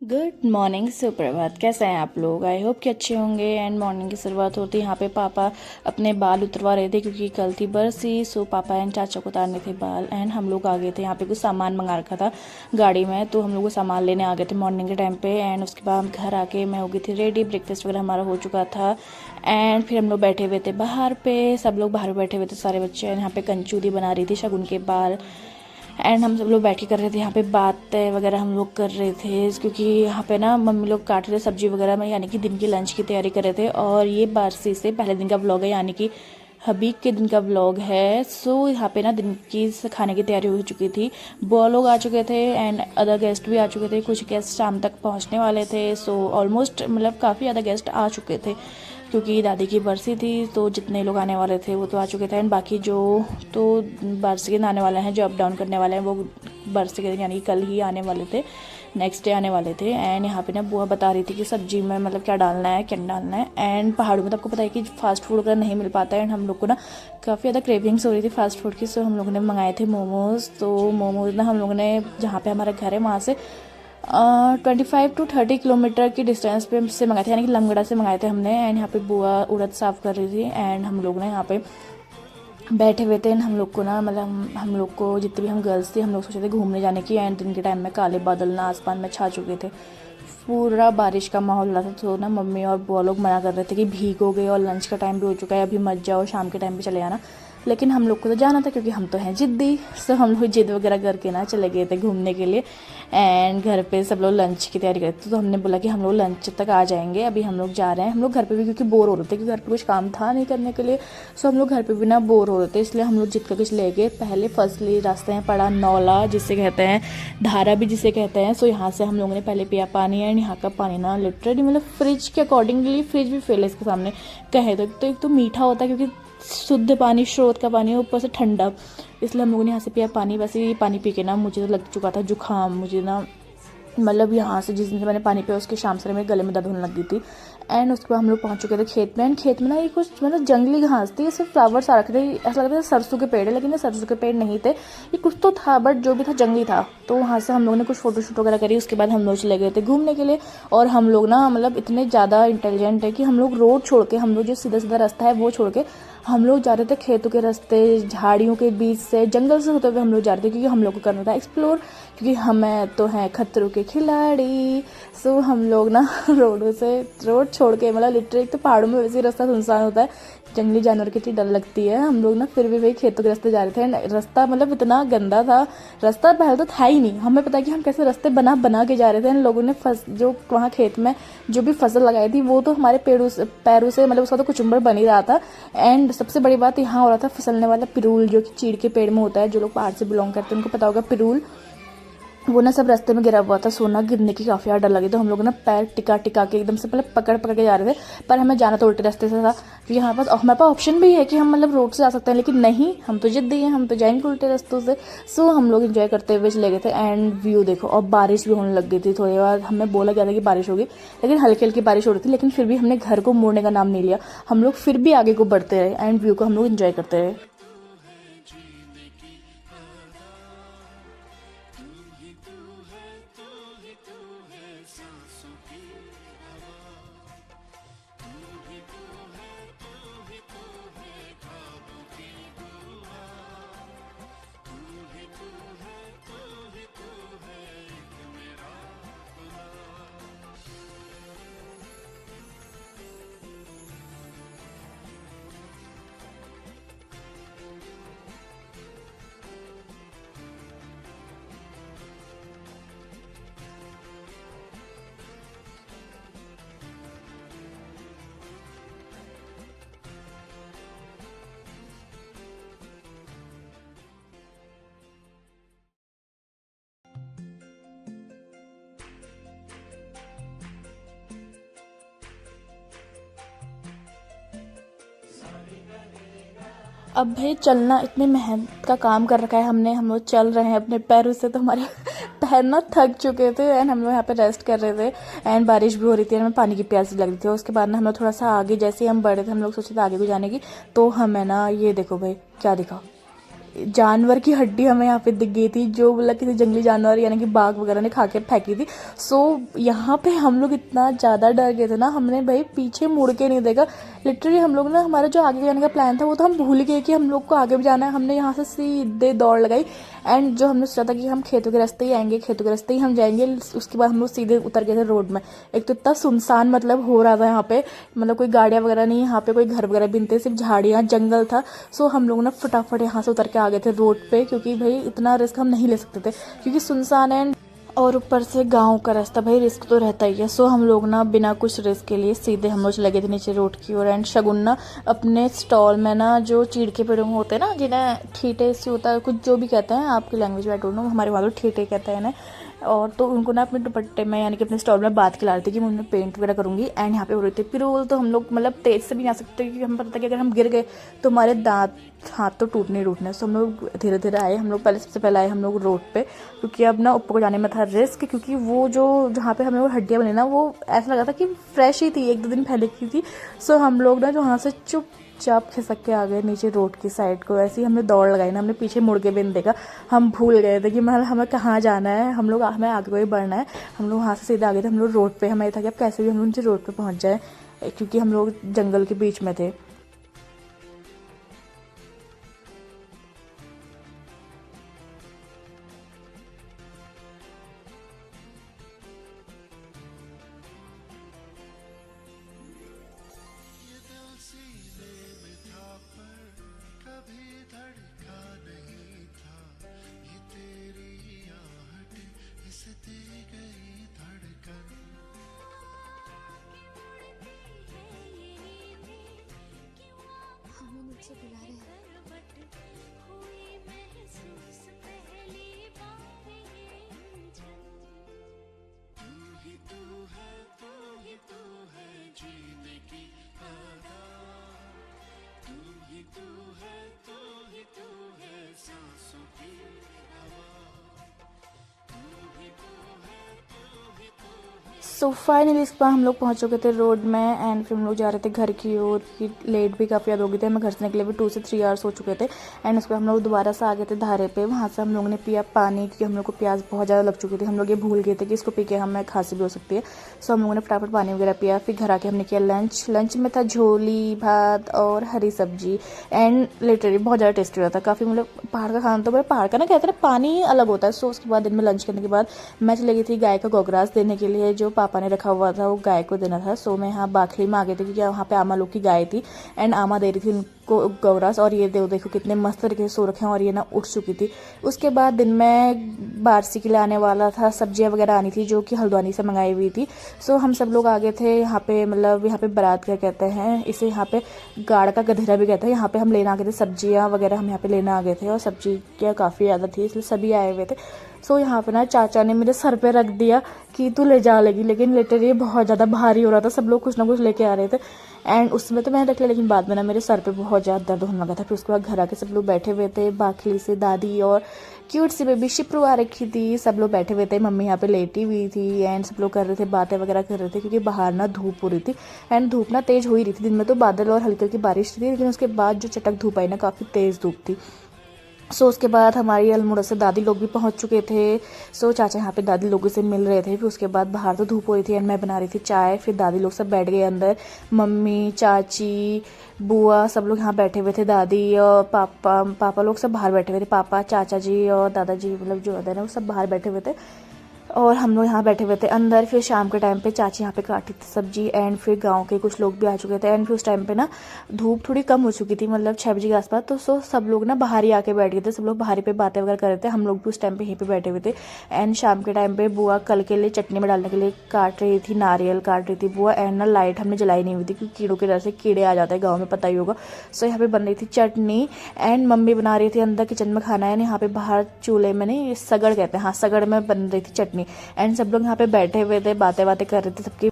Good morning, सुप्रभात। कैसे हैं आप लोग? आई होप कि अच्छे होंगे। एंड मॉर्निंग की शुरुआत होती है यहाँ पे पापा अपने बाल उतरवा रहे थे क्योंकि कल थी बरसी। सो पापा एंड चाचा को उतारने थे बाल एंड हम लोग आ गए थे। यहाँ पे कुछ सामान मंगा रखा था गाड़ी में, तो हम लोग को सामान लेने आ गए थे मॉर्निंग के टाइम पे। एंड उसके बाद घर आके मैं हो गई थी रेडी, ब्रेकफास्ट वगैरह हमारा हो चुका था। एंड फिर हम लोग बैठे हुए थे बाहर पे, सब लोग बाहर बैठे हुए थे सारे बच्चे। एंड यहाँ पे कंचूदी बना रही थी शगुन के बाल। एंड हम सब लोग बैठ के कर रहे थे यहाँ पे बातें वगैरह हम लोग कर रहे थे क्योंकि यहाँ पे ना मम्मी लोग काट रहे सब्जी वगैरह में, यानी कि दिन की लंच की तैयारी कर रहे थे। और ये बारसी से पहले दिन का व्लॉग है, यानी कि हबीब के दिन का व्लॉग है। सो यहाँ पे ना दिन की खाने की तैयारी हो चुकी थी। वो लोग आ चुके थे एंड अदर गेस्ट भी आ चुके थे। कुछ गेस्ट शाम तक पहुँचने वाले थे। सो ऑलमोस्ट मतलब काफ़ी ज़्यादा गेस्ट आ चुके थे क्योंकि दादी की बरसी थी। तो जितने लोग आने वाले थे वो तो आ चुके थे। एंड बाकी जो तो बरसी के आने वाले हैं, जो अप डाउन करने वाले हैं, वो बरसी के यानी कि कल ही आने वाले थे, नेक्स्ट डे आने वाले थे। एंड यहाँ पे ना बुआ बता रही थी कि सब्जी में मतलब क्या डालना है क्या डालना है। एंड पहाड़ों में तो आपको पता है कि फास्ट फूड वगैरह नहीं मिल पाता है। एंड हम लोग को ना काफ़ी ज़्यादा क्रेविंग्स हो रही थी फास्ट फूड की। सो हम लोगों ने मंगाए थे मोमोज़। तो मोमोज़ ना हम लोगों ने जहाँ पे हमारा घर है वहाँ से 25 to 30 किलोमीटर की डिस्टेंस पे से मंगाए थे, यानी कि लमगड़ा से मंगाए थे हमने। एंड यहाँ पे बुआ उड़द साफ़ कर रही थी एंड हम लोग ना यहाँ पे बैठे हुए थे। एंड हम लोग को ना मतलब हम लोग को जितने भी हम गर्ल्स थे, हम लोग सोचे थे घूमने जाने की। एंड दिन के टाइम में काले बादल ना आसमान में छा चुके थे, पूरा बारिश का माहौल हो रहा था। तो ना मम्मी और बुआ लोग मना कर रहे थे कि भीगोगे और लंच का टाइम भी हो चुका है, अभी मत जाओ, शाम के टाइम पे चले आना। लेकिन हम लोग को तो जाना था क्योंकि हम तो हैं जिद्दी। सो हम लोग जिद वगैरह करके ना चले गए थे घूमने के लिए। एंड घर पे सब लोग लंच की तैयारी करते थे, तो हमने बोला कि हम लोग लंच तक आ जाएंगे, अभी हम लोग जा रहे हैं। हम लोग घर पे भी क्योंकि बोर हो रहे थे, क्योंकि घर पे कुछ काम था नहीं करने के लिए। सो हम लोग घर पे भी ना बोर हो रहे थे, इसलिए हम लोग जिद करके चले गए। पहले फर्स्टली रास्ते में पड़ा नौला, जिसे कहते हैं धारा भी जिसे कहते हैं। सो यहाँ से हम लोगों ने पहले पिया पानी। एंड यहाँ का पानी ना लिटरली मतलब फ्रिज के अकॉर्डिंगली, फ्रिज भी फेल है इसके सामने कहे तो। एक तो मीठा होता है क्योंकि शुद्ध पानी, स्रोत का पानी है, ऊपर से ठंडा, इसलिए हम लोगों ने यहाँ से पिया पानी। वैसे ही पानी पी के ना मुझे तो लग चुका था जुकाम। मुझे ना मतलब यहाँ से जिस दिन से मैंने पानी पिया उसके शाम से मेरे गले में दर्द होने लगी थी। एंड उसके बाद हम लोग पहुँच चुके थे खेत में। एंड खेत में ना ये कुछ मतलब जंगली घास थी, सिर्फ फ्लावर्स आ रखे थे, ऐसा लग रहा था सरसों के पेड़ है, लेकिन ये सरसों के पेड़ नहीं थे, ये कुछ तो था, बट जो भी था जंगली था। तो वहाँ से हम लोगों ने कुछ फोटो शूट वगैरह करी। उसके बाद हम लोग चले गए थे घूमने के लिए। और हम लोग ना मतलब इतने ज़्यादा इंटेलिजेंट है कि हम लोग रोड छोड़ के, हम लोग जो सीधा सीधा रास्ता है वो छोड़ के हम लोग जा रहे थे खेतों के रास्ते, झाड़ियों के बीच से, जंगल से होते हुए हम लोग जा रहे थे, क्योंकि हम लोग को करना था एक्सप्लोर, क्योंकि हमें तो हैं खतरों के खिलाड़ी। सो हम लोग ना रोडों से रोड छोड़ के मतलब लिटरली, एक तो पहाड़ों में वैसे ही रास्ता सुनसान होता है, जंगली जानवर की इतनी डर लगती है। हम लोग ना फिर भी वही खेतों के रास्ते जा रहे थे। रास्ता मतलब इतना गंदा था, रास्ता पहले तो था ही नहीं, हमें पता कि हम कैसे रास्ते बना बना के जा रहे थे। इन लोगों ने जो वहाँ खेत में जो भी फसल लगाई थी वो तो हमारे पैरों से मतलब उसका तो कुचुम्बर बन ही रहा था। एंड सबसे बड़ी बात यहाँ हो रहा था फिसलने वाला पिरूल, जो कि चीड़ के पेड़ में होता है। जो लोग पहाड़ से बिलोंग करते हैं उनको पता होगा पिरूल, वो ना सब रास्ते में गिरा हुआ था। सोना गिरने की काफ़ी ज़्यादा डर लगी, तो हम लोग ना पैर टिका टिका के एकदम से पहले पकड़ पकड़ के जा रहे थे। पर हमें जाना तो उल्टे रास्ते से था, क्योंकि हमारे पास ऑप्शन भी है कि हम मतलब रोड से जा सकते हैं, लेकिन नहीं, हम तो जिद्दी हैं, हम तो जाएंगे उल्टे रास्तों से। सो हम लोग इंजॉय करते हुए चले गए थे। एंड व्यू देखो, और बारिश भी होने लग गई थी थोड़ी बार। हमें बोला गया था कि बारिश होगी, लेकिन हल्की हल्की बारिश हो रही थी, लेकिन फिर भी हमने घर को मोड़ने का नाम नहीं लिया। हम लोग फिर भी आगे को बढ़ते रहे एंड व्यू को हम लोग इंजॉय करते रहे। अब भाई चलना, इतनी मेहनत का काम कर रखा है हमने, हम लोग चल रहे हैं अपने पैरों से, तो हमारे पैर ना थक चुके थे। एंड हम लोग यहाँ पे रेस्ट कर रहे थे। एंड बारिश भी हो रही थी, हमें पानी की प्यास भी लग रही थी। उसके बाद ना हम लोग थोड़ा सा आगे, जैसे ही हम बढ़े थे, हम लोग सोचे थे आगे को जाने की, तो हमें ना ये देखो भाई क्या दिखा, जानवर की हड्डी हमें यहाँ पे दिख गई थी, जो मतलब किसी जंगली जानवर यानी कि बाघ वगैरह ने खा के फेंकी थी। सो यहाँ पे हम लोग इतना ज़्यादा डर गए थे ना, हमने भाई पीछे मुड़ के नहीं देखा। लिटरली हम लोग ना, हमारा जो आगे जाने का प्लान था वो तो हम भूल गए कि हम लोग को आगे भी जाना है। हमने यहाँ से सीधे दौड़ लगाई एंड जो हमने सोचा था कि हम खेतों के रास्ते ही आएंगे, खेतों के रास्ते ही हम जाएंगे, उसके बाद हम लोग सीधे उतर गए थे रोड में। एक तो इतना सुनसान मतलब हो रहा था यहाँ पे, मतलब कोई गाड़ियाँ वगैरह नहीं, यहाँ पे कोई घर वगैरह भी नहीं थे, सिर्फ झाड़ियाँ जंगल था। सो हम लोग ना फटाफट यहाँ से उतर के आ गए थे रोड पे, क्योंकि भाई इतना रिस्क हम नहीं ले सकते थे क्योंकि सुनसान है और ऊपर से गांव का रास्ता, भाई रिस्क तो रहता ही है। सो हम लोग ना बिना कुछ रिस्क के लिए सीधे हम लोग चले गए थे नीचे रोड की ओर। एंड शगुन ना अपने स्टॉल में ना जो चीड़ के पेड़ होते हैं ना, जिन्हें ठीटे से होता है, कुछ जो भी कहते हैं आपकी लैंग्वेज में, आई डोंट नो, हमारे वहाँ तो ठीटे कहते हैं इन्हें। और तो उनको ना अपने दुपट्टे में यानी कि अपने स्टॉल में बात खिला रही थी कि मैं उन्हें पेंट वगैरह करूँगी। एंड यहाँ पे हो रही थी पिरोल, तो हम लोग मतलब तेज़ से भी नहीं आ सकते क्योंकि हमें पता था कि अगर हम गिर गए तो हमारे दांत हाथ तो टूटने। सो हम लोग धीरे धीरे आए। हम लोग सबसे पहले आए हम लोग रोड पे, क्योंकि अब ना ऊपर को जाने में था रिस्क, क्योंकि वो जो जहाँ पे हमें वो हड्डियाँ बनी ना, वो ऐसा लगा था कि फ्रेश ही थी, 1-2 दिन पहले की थी। सो हम लोग ना जो वहाँ से चुपचाप खिसक के आ गए नीचे रोड की साइड को। ऐसे ही हमने दौड़ लगाई ना, हमने पीछे मुड़ के भी नहीं देखा। हम भूल गए थे कि मतलब हमें कहाँ जाना है, हमें आगे को ही बढ़ना है। हम लोग वहाँ से सीधे आ गए थे हम लोग रोड पे। हमें था कि अब कैसे भी हम लोग नीचे रोड पे पहुँच जाए, क्योंकि हम लोग जंगल के बीच में थे। नीचे बुला रहे हैं। सो फाइनली इस बार हम लोग पहुंच चुके थे रोड में। एंड फिर हम लोग जा रहे थे घर की ओर, कि लेट भी काफ़ी ज़्यादा हो गई थी, हमें घर से निकले भी 2 से 3 आवर्स हो चुके थे। एंड उसके बाद हम लोग दोबारा से आ गए थे धारे पे। वहाँ से हम लोगों ने पिया पानी, क्योंकि हम लोग को प्यास बहुत ज़्यादा लग चुकी थी। हम लोग ये भूल गए थे कि इसको पी के हमें खांसी भी हो सकती है। सो हम लोगों ने फटाफट पानी वगैरह पिया। फिर घर आके हमने किया लंच में था झोली भात और हरी सब्जी। एंड लिटरली बहुत ज़्यादा टेस्टी रहा था, काफ़ी मतलब पहाड़ का खाना, तो पहाड़ का ना कहते हैं पानी अलग होता है। सो उसके बाद दिन में लंच करने के बाद मैं चली गई थी गाय का गोग्रास देने के लिए, जो पापा ने रखा हुआ था वो गाय को देना था। सो मैं यहाँ बाखली में आ गई थी, क्योंकि वहाँ पे आमा लोग की गाय थी एंड आमा दे रही थी उनको गोग्रास। और ये देखो कितने मस्त तरीके से सो रखे हैं, और ये ना उठ चुकी थी। उसके बाद दिन में बारसी के लिए आने वाला था, सब्जियाँ वगैरह आनी थी जो कि हल्द्वानी से मंगाई हुई थी। सो हम सब लोग आ गए थे यहाँ पे, मतलब यहाँ पे बारात क्या कहते हैं इसे, यहाँ पे गाड़ का गधेरा भी कहते हैं। यहाँ पे हम लेना आ गए थे सब्जियाँ वगैरह, हम यहाँ पे लेना आ गए थे, और सब्जियाँ काफ़ी ज़्यादा थी इसलिए सभी आए हुए थे। सो यहाँ पे ना चाचा ने मेरे सर पे रख दिया कि तू ले जा लेगी, लेकिन लिटरली बहुत ज़्यादा भारी हो रहा था, सब लोग कुछ ना कुछ लेके आ रहे थे। एंड उसमें तो मैंने रख लिया, लेकिन बाद में ना मेरे सर पे बहुत ज़्यादा दर्द होने लगा था। फिर उसके बाद घर आके सब लोग बैठे हुए थे, बाखली से दादी और क्यूट सी बेबी शिप्रू आ रखी थी, सब लोग बैठे हुए थे। मम्मी यहाँ पे लेटी हुई थी एंड सब लोग कर रहे थे बातें वगैरह कर रहे थे, क्योंकि बाहर ना धूप हो रही थी। एंड धूप ना तेज़ हो ही रही थी, दिन में तो बादल और हल्की हल्की बारिश थी, लेकिन उसके बाद जो चटक धूप आई ना, काफ़ी तेज़ धूप थी। सो उसके बाद हमारी अल्मोड़ा से दादी लोग भी पहुंच चुके थे। सो चाचा यहाँ पे दादी लोगों से मिल रहे थे। फिर उसके बाद बाहर तो धूप हो रही थी एंड मैं बना रही थी चाय। फिर दादी लोग सब बैठ गए अंदर, मम्मी चाची बुआ सब लोग यहाँ बैठे हुए थे। दादी और पापा लोग सब बाहर बैठे हुए थे, पापा चाचा जी और दादाजी मतलब जो अदर है वो सब बाहर बैठे हुए थे, और हम लोग यहाँ बैठे हुए थे अंदर। फिर शाम के टाइम पे चाची यहाँ पे काटी थी सब्जी। एंड फिर गांव के कुछ लोग भी आ चुके थे। एंड फिर उस टाइम पे ना धूप थोड़ी कम हो चुकी थी, मतलब 6 बजे के आसपास। तो सब लोग ना बाहर ही आके बैठ गए थे, सब लोग बाहर पे बातें वगैरह कर रहे थे। हम लोग भी उस टाइम पे यहीं पे बैठे हुए थे। एंड शाम के टाइम पे बुआ कल के लिए चटनी में डालने के लिए काट रही थी, नारियल काट रही थी बुआ। एंड ना लाइट हमने जलाई नहीं हुई थी, क्योंकि कीड़ों की वजह से कीड़े आ जाते हैं गाँव में, पता ही होगा। सो यहाँ पे बन रही थी चटनी एंड मम्मी बना रही थी अंदर किचन में खाना। एंड यहाँ पे बाहर चूल्हे में नहीं, सगड़ कहते हैं, हाँ सगड़ में बन रही थी चटनी। एंड सब लोग यहाँ पे बैठे हुए थे, बातें कर रहे थे, सबकी